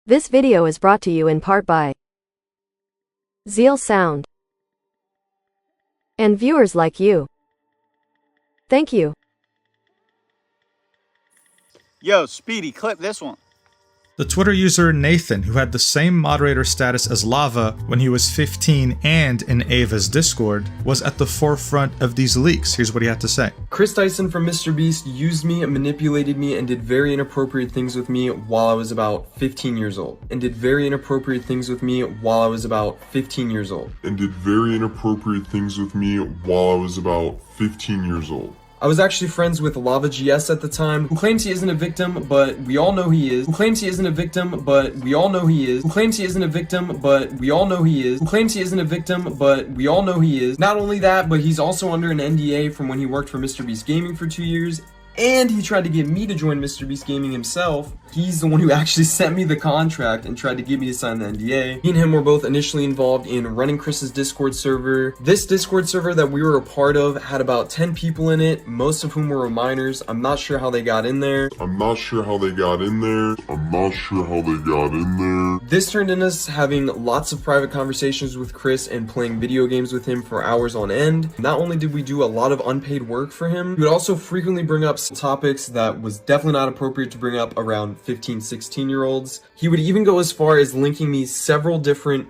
This video is brought to you in part by Zeal Sound and viewers like you. Thank you. Yo, Speedy, clip this one. The Twitter user Nathan, who had the same moderator status as Lava when he was 15 and in Ava's Discord, was at the forefront of these leaks. Here's what he had to say. Chris Dyson from MrBeast used me, manipulated me, and did very inappropriate things with me while I was about 15 years old. And did very inappropriate things with me while I was about 15 years old. And did very inappropriate things with me while I was about 15 years old. I was actually friends with Lava GS at the time, who claims he isn't a victim, but we all know he is. Who claims he isn't a victim, but we all know he is. Who claims he isn't a victim, but we all know he is. Who claims he isn't a victim, but we all know he is. Not only that, but he's also under an NDA from when he worked for MrBeast Gaming for 2 years. And he tried to get me to join MrBeast Gaming himself. He's the one who actually sent me the contract and tried to get me to sign the NDA. Me and him were both initially involved in running Chris's Discord server. This Discord server that we were a part of had about 10 people in it, most of whom were minors. I'm not sure how they got in there. This turned into us having lots of private conversations with Chris and playing video games with him for hours on end. Not only did we do a lot of unpaid work for him, he would also frequently bring up topics that was definitely not appropriate to bring up around 15-16-year-olds. He would even go as far as linking me several different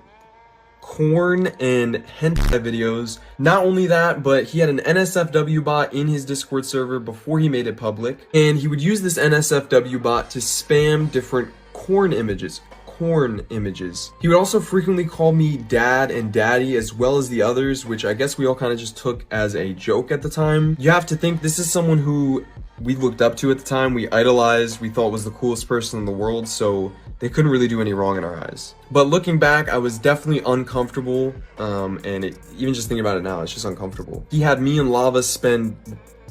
corn and hentai videos. Not only that, but he had an NSFW bot in his Discord server before he made it public, and he would use this NSFW bot to spam different corn images. He would also frequently call me dad and daddy, as well as the others, which I guess we all kind of just took as a joke at the time. You have to think this is someone who we looked up to at the time, we idolized, we thought was the coolest person in the world, so they couldn't really do any wrong in our eyes. But looking back, I was definitely uncomfortable, and even just thinking about it now, it's just uncomfortable. He had me and Lava spend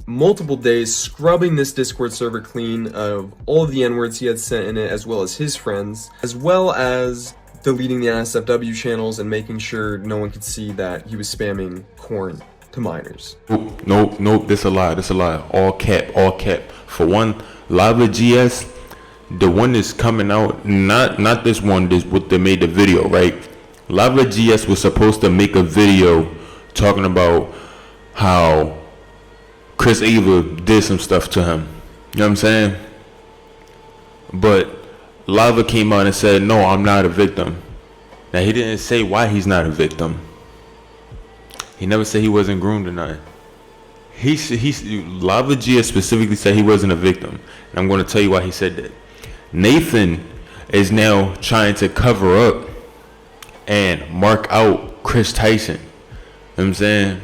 multiple days scrubbing this Discord server clean of all of the N-words he had sent in it, as well as his friends, as well as deleting the NSFW channels and making sure no one could see that he was spamming corn to minors. Nope, this a lie, all cap. For one, Lava GS, the one that's coming out, not this one, this what they made the video, right? Lava GS was supposed to make a video talking about how Chris Ava did some stuff to him. You know what I'm saying? But Lava came out and said, no, I'm not a victim. Now, he didn't say why he's not a victim. He never said he wasn't groomed or nothing. Lava GS specifically said he wasn't a victim. And I'm going to tell you why he said that. Nathan is now trying to cover up and mark out Chris Tyson. You know what I'm saying?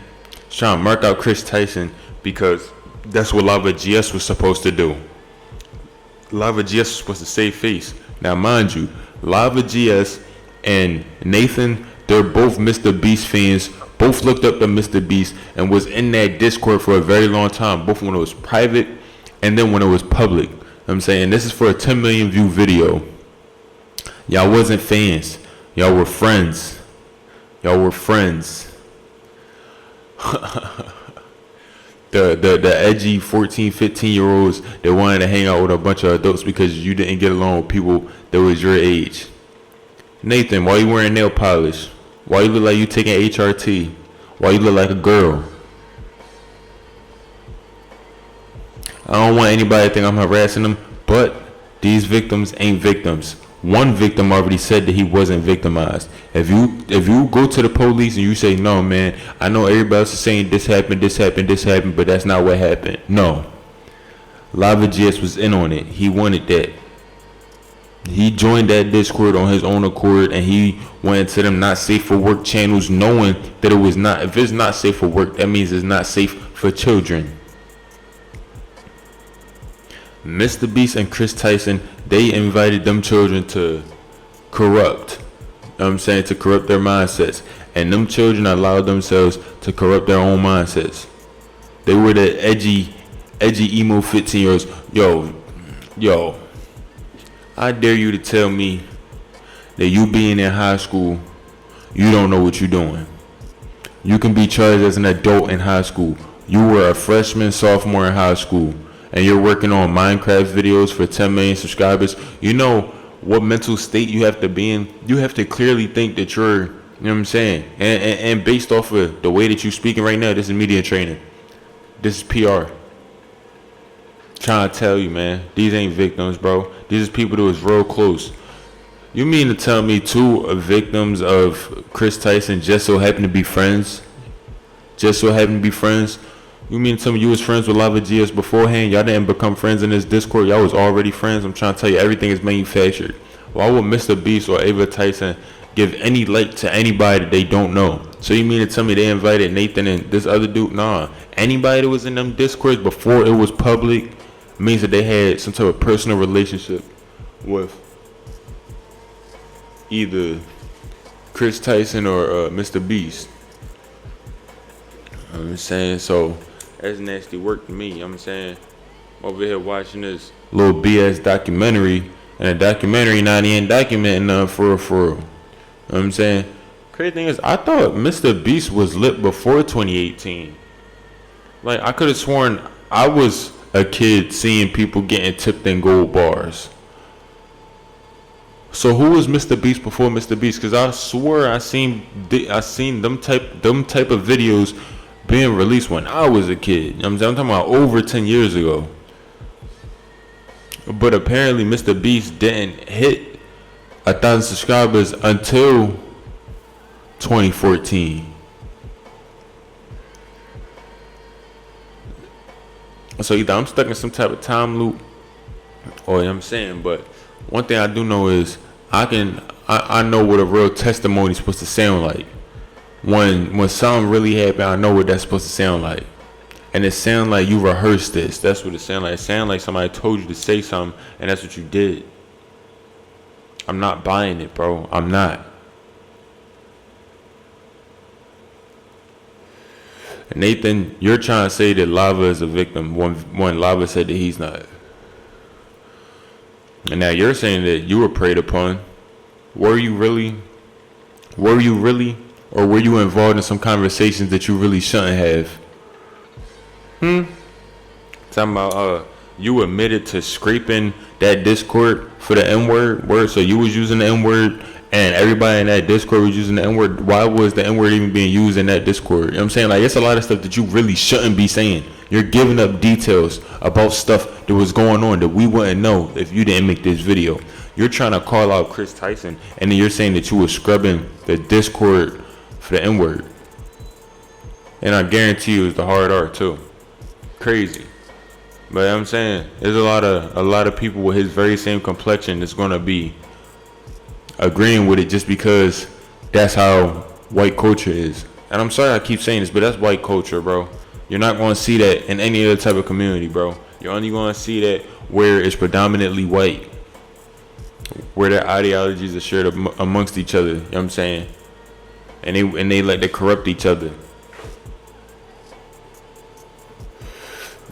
He's trying to mark out Chris Tyson because that's what Lava GS was supposed to do. Lava GS was supposed to save face. Now, mind you, Lava GS and Nathan, they're both MrBeast fans. Both looked up to MrBeast and was in that Discord for a very long time. Both when it was private and then when it was public. You know what I'm saying? This is for a 10 million view video. Y'all wasn't fans. Y'all were friends. The edgy 14, 15-year-olds that wanted to hang out with a bunch of adults because you didn't get along with people that was your age. Nathan, why you wearing nail polish? Why you look like you taking HRT? Why you look like a girl? I don't want anybody to think I'm harassing them, but these victims ain't victims. One victim already said that he wasn't victimized. If you go to the police and you say, no, man, I know everybody else is saying this happened, but that's not what happened. No. Lava GS was in on it. He wanted that. He joined that Discord on his own accord, and he went to them not safe for work channels knowing that it was not. If it's not safe for work, that means it's not safe for children. MrBeast and Chris Tyson, they invited them children to corrupt. You know what I'm saying? To corrupt their mindsets. And them children allowed themselves to corrupt their own mindsets. They were the edgy emo 15-year-olds. Yo. I dare you to tell me that you being in high school, you don't know what you're doing. You can be charged as an adult in high school. You were a freshman, sophomore in high school, and you're working on Minecraft videos for 10 million subscribers. You know what mental state you have to be in. You have to clearly think that you're, you know what I'm saying? And based off of the way that you're speaking right now, this is media training. This is PR. Trying to tell you, man, these ain't victims, bro. These is people that was real close. You mean to tell me 2 victims of Chris Tyson just so happen to be friends? Just so happen to be friends? You mean to tell me you was friends with Lava GS beforehand? Y'all didn't become friends in this Discord? Y'all was already friends? I'm trying to tell you, everything is manufactured. Why would MrBeast or Ava Tyson give any light to anybody that they don't know? So you mean to tell me they invited Nathan and this other dude? Nah. Anybody that was in them Discords before it was public means that they had some type of personal relationship with either Chris Tyson or MrBeast. I'm saying, so that's nasty work to me. I'm saying, I'm over here watching this little BS documentary, and the documentary not even documenting nothing for real. You know what I'm saying? Crazy thing is, I thought MrBeast was lit before 2018. Like, I could have sworn I was a kid seeing people getting tipped in gold bars. So who was MrBeast before MrBeast? Because I swear I seen them type of videos being released when I was a kid. You know what I'm saying? I'm talking about over 10 years ago. But apparently MrBeast didn't hit 1,000 subscribers until 2014. So either I'm stuck in some type of time loop, or you know what I'm saying, but one thing I do know is I know what a real testimony is supposed to sound like. When something really happened, I know what that's supposed to sound like. And it sounds like you rehearsed this. That's what it sounds like. It sounds like somebody told you to say something, and that's what you did. I'm not buying it, bro. I'm not. Nathan, you're trying to say that Lava is a victim when Lava said that he's not. And now you're saying that you were preyed upon. Were you really? Or were you involved in some conversations that you really shouldn't have? Talking about you admitted to scraping that Discord for the N-word. So you was using the N-word and everybody in that Discord was using the N-word. Why was the N-word even being used in that Discord? You know what I'm saying? Like, it's a lot of stuff that you really shouldn't be saying. You're giving up details about stuff that was going on that we wouldn't know if you didn't make this video. You're trying to call out Chris Tyson, and then you're saying that you were scrubbing the Discord for the N-word. And I guarantee you it's the hard R too. Crazy. But I'm saying there's a lot of people with his very same complexion that's gonna be agreeing with it just because that's how white culture is. And I'm sorry I keep saying this, but that's white culture, bro. You're not gonna see that in any other type of community, bro. You're only gonna see that where it's predominantly white, where their ideologies are shared amongst each other. You know what I'm saying? And they corrupt each other.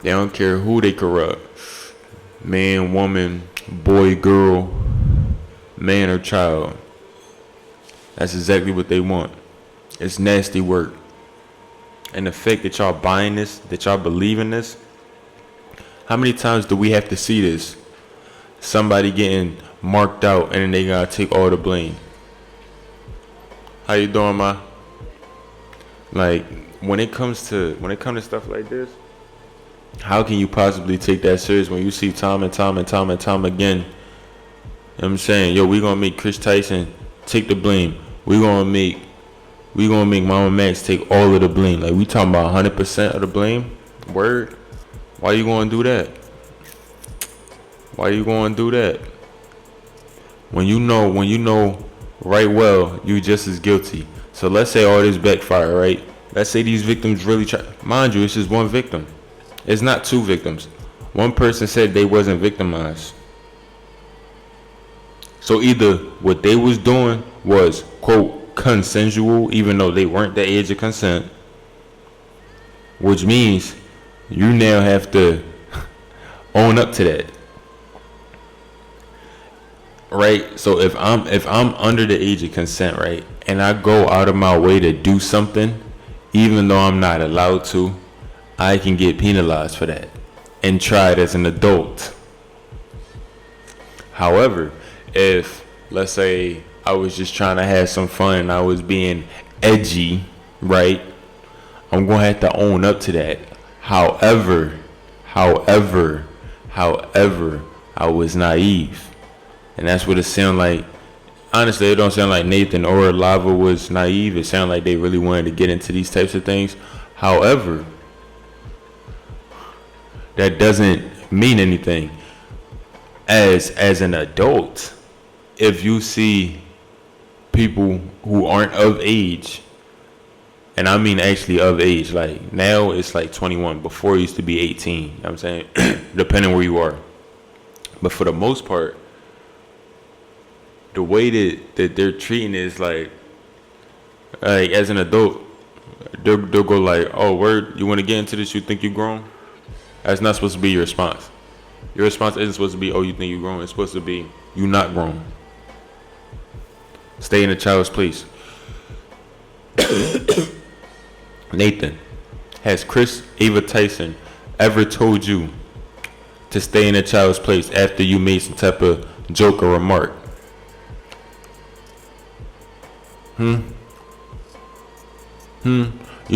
They don't care who they corrupt. Man, woman, boy, girl, man or child. That's exactly what they want. It's nasty work. And the fact that y'all buying this, that y'all believe in this, how many times do we have to see this? Somebody getting marked out and then they gotta take all the blame. How you doing, ma? Like, when it comes to stuff like this, how can you possibly take that serious when you see time and time again? You know what I'm saying? Yo, we gonna make Chris Tyson take the blame. We gonna make Mama Max take all of the blame. Like, we talking about 100% of the blame? Word? Why you gonna do that? Why you gonna do that? When you know right well, you just as guilty. So let's say all this backfire, right? Let's say these victims really try. Mind you, it's just one victim. It's not two victims. One person said they wasn't victimized. So either what they was doing was, quote, consensual, even though they weren't the age of consent, which means you now have to own up to that. Right? So if I'm under the age of consent, right, and I go out of my way to do something, even though I'm not allowed to, I can get penalized for that and tried as an adult. However, if, let's say, I was just trying to have some fun and I was being edgy, right? I'm going to have to own up to that. However, I was naive. And that's what it sounded like. Honestly, it don't sound like Nathan or Lava was naive. It sounded like they really wanted to get into these types of things. However, that doesn't mean anything. As an adult, if you see people who aren't of age, and I mean actually of age, like now it's like 21. Before it used to be 18. You know what I'm saying? Depending where you are. But for the most part, the way that they're treating it is like as an adult, they'll go like, oh, word, you want to get into this, you think you grown? That's not supposed to be your response. Your response isn't supposed to be, oh, you think you grown. It's supposed to be, you not grown. Stay in a child's place. Nathan, has Chris Ava Tyson ever told you to stay in a child's place after you made some type of joke or remark? You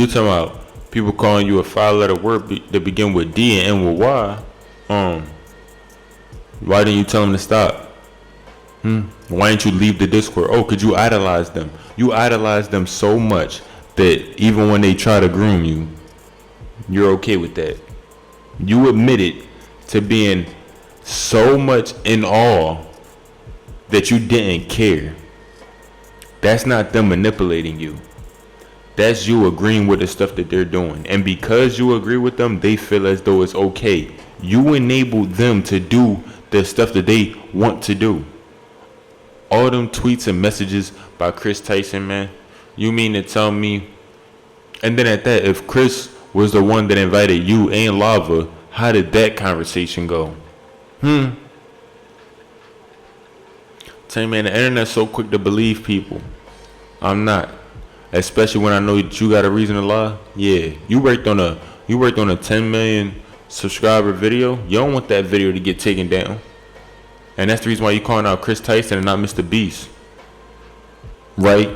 talking about people calling you a 5-letter word that begin with D and end with Y? Why didn't you tell them to stop? Why didn't you leave the Discord? Oh, could you idolize them? You idolize them so much that even when they try to groom you, you're okay with that. You admitted to being so much in awe that you didn't care. That's not them manipulating you. That's you agreeing with the stuff that they're doing. And because you agree with them, they feel as though it's okay. You enabled them to do the stuff that they want to do. All them tweets and messages by Chris Tyson, man. You mean to tell me? And then at that, if Chris was the one that invited you and Lava, how did that conversation go? Tell you, man, the internet's so quick to believe people. I'm not. Especially when I know that you got a reason to lie. Yeah, you worked on a 10 million subscriber video. You don't want that video to get taken down. And that's the reason why you calling out Chris Tyson and not MrBeast. Right?